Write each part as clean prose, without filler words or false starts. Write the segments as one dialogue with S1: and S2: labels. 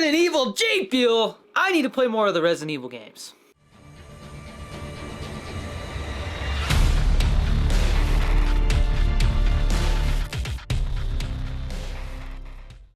S1: Resident Evil G FUEL! I need to play more of the Resident Evil games.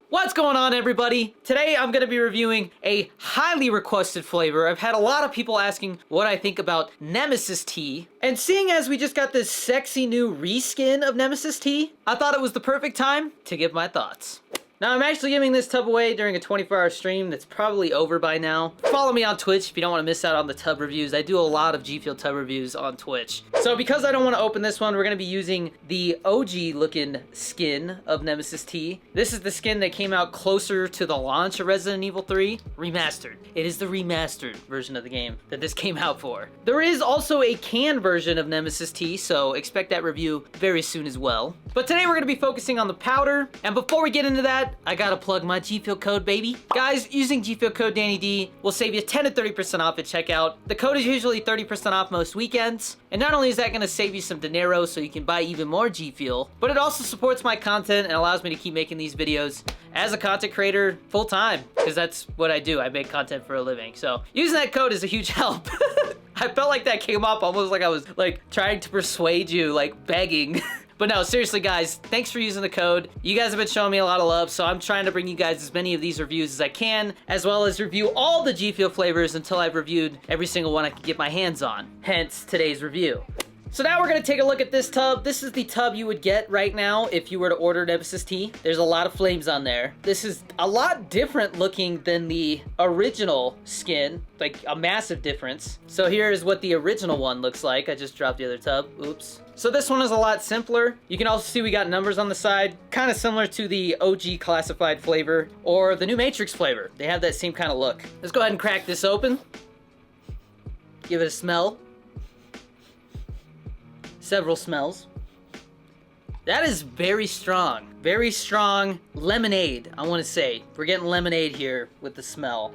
S1: What's going on, everybody? Today I'm going to be reviewing a highly requested flavor. I've had a lot of people asking what I think about Nemesis Tea. And seeing as we just got this sexy new reskin of Nemesis Tea, I thought it was the perfect time to give my thoughts. Now, I'm actually giving this tub away during a 24-hour stream that's probably over by now. Follow me on Twitch if you don't want to miss out on the tub reviews. I do a lot of G FUEL tub reviews on Twitch. So because I don't want to open this one, we're going to be using the OG-looking skin of Nemesis Tea. This is the skin that came out closer to the launch of Resident Evil 3 Remastered. It is the remastered version of the game that this came out for. There is also a canned version of Nemesis Tea, so expect that review very soon as well. But today we're going to be focusing on the powder, and before we get into that, I gotta plug my G FUEL code, baby. Guys, using G FUEL code DannyD will save you 10 to 30% off at checkout. The code is usually 30% off most weekends. And not only is that gonna save you some dinero so you can buy even more G FUEL, but it also supports my content and allows me to keep making these videos as a content creator full time, because that's what I do. I make content for a living. So using that code is a huge help. I felt like that came up almost like I was like trying to persuade you, like begging. But no, seriously guys, thanks for using the code. You guys have been showing me a lot of love, so I'm trying to bring you guys as many of these reviews as I can, as well as review all the G FUEL flavors until I've reviewed every single one I can get my hands on. Hence, today's review. So now we're gonna take a look at this tub. This is the tub you would get right now if you were to order Nemesis Tea. There's a lot of flames on there. This is a lot different looking than the original skin, like a massive difference. So here is what the original one looks like. I just dropped the other tub, oops. So this one is a lot simpler. You can also see we got numbers on the side, kind of similar to the OG classified flavor or the new Matrix flavor. They have that same kind of look. Let's go ahead and crack this open. Give it a smell. Several smells. That is very strong lemonade. I want to say we're getting lemonade here with the smell,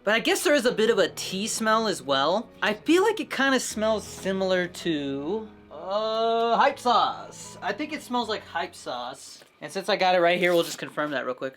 S1: but I guess there is a bit of a tea smell as well. I feel like it kind of smells similar to hype sauce. I think it smells like hype sauce, and since I got it right here, we'll just confirm that real quick.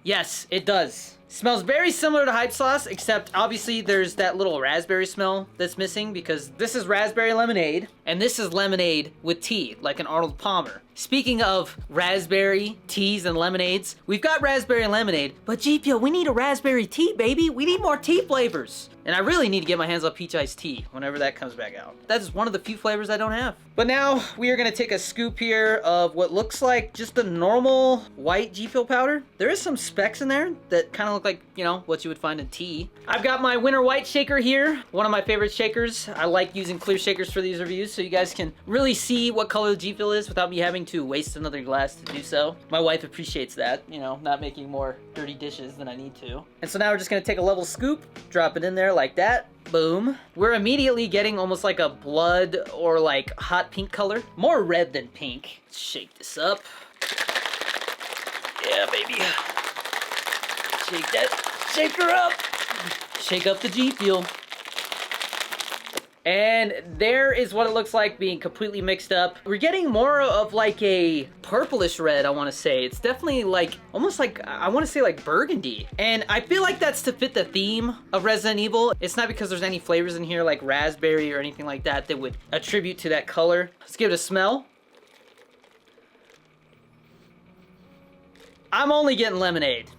S1: Yes, it does. Smells very similar to hype sauce, except obviously there's that little raspberry smell that's missing, because this is raspberry lemonade and this is lemonade with tea, like an Arnold Palmer. Speaking of raspberry teas and lemonades, we've got raspberry lemonade, but G FUEL, we need a raspberry tea, baby. We need more tea flavors. And I really need to get my hands on peach iced tea whenever that comes back out. That is one of the few flavors I don't have. But now we are gonna take a scoop here of what looks like just a normal white G FUEL powder. There is some specks in there that kind of look like, you know, what you would find in tea. I've got my winter white shaker here, one of my favorite shakers. I like using clear shakers for these reviews so you guys can really see what color the G FUEL is without me having to waste another glass to do so. My wife appreciates that, you know, not making more dirty dishes than I need to. And so now we're just gonna take a level scoop, drop it in there like that. Boom. We're immediately getting almost like a blood or like hot pink color. More red than pink. Let's shake this up. Yeah, baby. Shake that. Shake her up. Shake up the G FUEL. And there is what it looks like being completely mixed up. We're getting more of like a purplish red, I want to say. It's definitely like, almost like, I want to say like burgundy. And I feel like that's to fit the theme of Resident Evil. It's not because there's any flavors in here like raspberry or anything like that that would attribute to that color. Let's give it a smell. I'm only getting lemonade.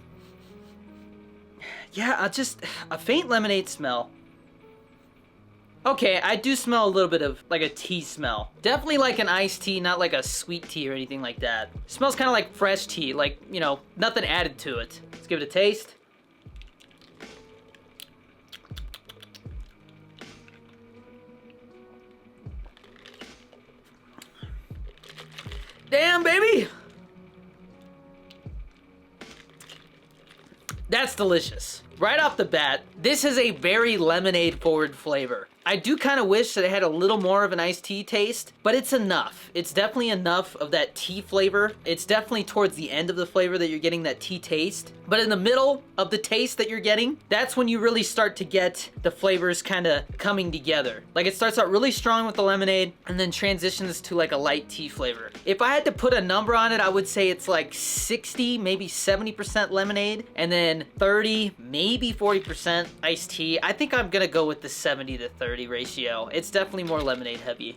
S1: Yeah, just a faint lemonade smell. Okay, I do smell a little bit of like a tea smell. Definitely like an iced tea, not like a sweet tea or anything like that. Smells kind of like fresh tea, like, you know, nothing added to it. Let's give it a taste. Damn, baby! That's delicious. Right off the bat, this is a very lemonade forward flavor. I do kind of wish that it had a little more of an iced tea taste, but it's enough. It's definitely enough of that tea flavor. It's definitely towards the end of the flavor that you're getting that tea taste. But in the middle of the taste that you're getting, that's when you really start to get the flavors kind of coming together. Like it starts out really strong with the lemonade and then transitions to like a light tea flavor. If I had to put a number on it, I would say it's like 60, maybe 70% lemonade, and then 30, maybe 40% iced tea. I think I'm gonna go with the 70 to 30 ratio. It's definitely more lemonade heavy.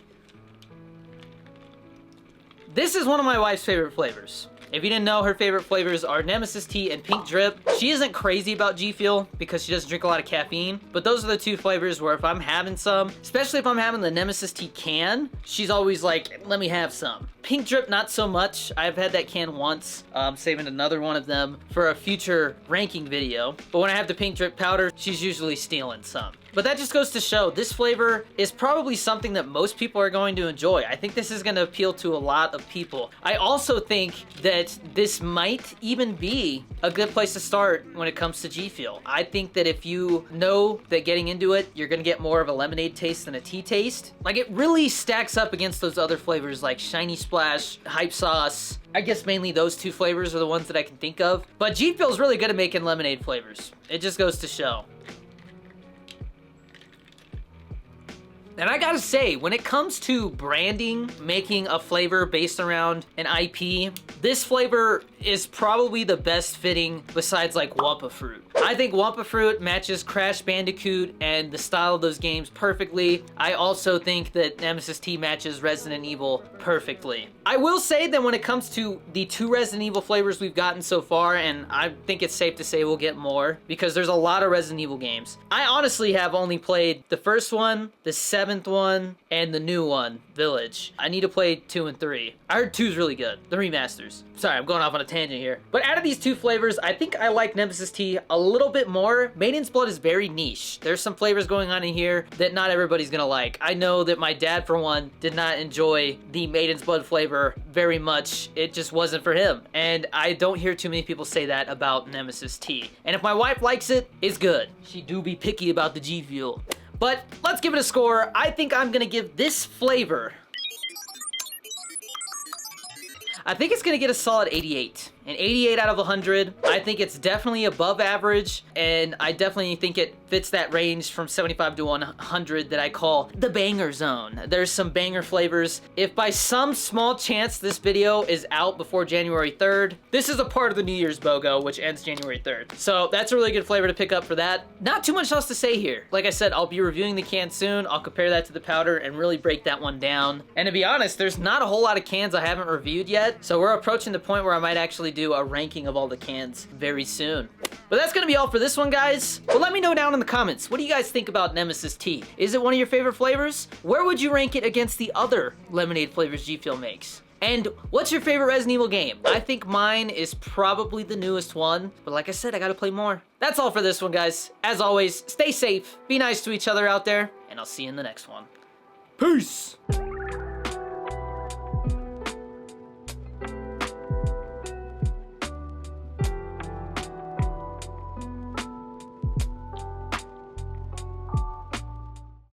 S1: This is one of my wife's favorite flavors. If you didn't know, her favorite flavors are Nemesis Tea and Pink Drip. She isn't crazy about G Fuel because she doesn't drink a lot of caffeine, but those are the two flavors where if I'm having some, especially if I'm having the Nemesis Tea can, she's always like, let me have some. Pink Drip, not so much. I've had that can once. I'm saving another one of them for a future ranking video. But when I have the Pink Drip powder, she's usually stealing some. But that just goes to show this flavor is probably something that most people are going to enjoy. I think this is going to appeal to a lot of people. I also think that this might even be a good place to start when it comes to G Fuel. I think that if you know that getting into it, you're going to get more of a lemonade taste than a tea taste. Like it really stacks up against those other flavors like Shiny Splash, Hype Sauce. I guess mainly those two flavors are the ones that I can think of. But G Fuel is really good at making lemonade flavors. It just goes to show. And I gotta say, when it comes to branding, making a flavor based around an IP, this flavor is probably the best fitting besides like Wumpa Fruit. I think Wumpa Fruit matches Crash Bandicoot and the style of those games perfectly. I also think that Nemesis Tea matches Resident Evil perfectly. I will say that when it comes to the 2 Resident Evil flavors we've gotten so far, and I think it's safe to say we'll get more, because there's a lot of Resident Evil games. I honestly have only played the first one, the 7th one, and the new one, Village. I need to play 2 and 3. I heard 2's really good, the remasters. Sorry, I'm going off on a tangent here. But out of these 2 flavors, I think I like Nemesis Tea a little bit more. Maiden's Blood is very niche. There's some flavors going on in here that not everybody's gonna like. I know that my dad, for one, did not enjoy the Maiden's Blood flavor very much. It just wasn't for him. And I don't hear too many people say that about Nemesis Tea. And if my wife likes it, it's good. She do be picky about the G Fuel. But let's give it a score. I think I'm gonna give this flavor, I think it's gonna get a solid 88. An 88 out of 100. I think it's definitely above average, and I definitely think it fits that range from 75 to 100 that I call the banger zone. There's some banger flavors. If by some small chance this video is out before January 3rd, this is a part of the New Year's BOGO, which ends January 3rd. So that's a really good flavor to pick up for that. Not too much else to say here. Like I said, I'll be reviewing the can soon. I'll compare that to the powder and really break that one down. And to be honest, there's not a whole lot of cans I haven't reviewed yet, so we're approaching the point where I might actually do a ranking of all the cans very soon. But that's gonna be all for this one, guys. But let me know down in the comments, what do you guys think about Nemesis Tea? Is it one of your favorite flavors? Where would you rank it against the other lemonade flavors G Fuel makes? And what's your favorite Resident Evil game? I think mine is probably the newest one, but like I said, I gotta play more. That's all for this one, guys. As always, stay safe, be nice to each other out there, and I'll see you in the next one. Peace!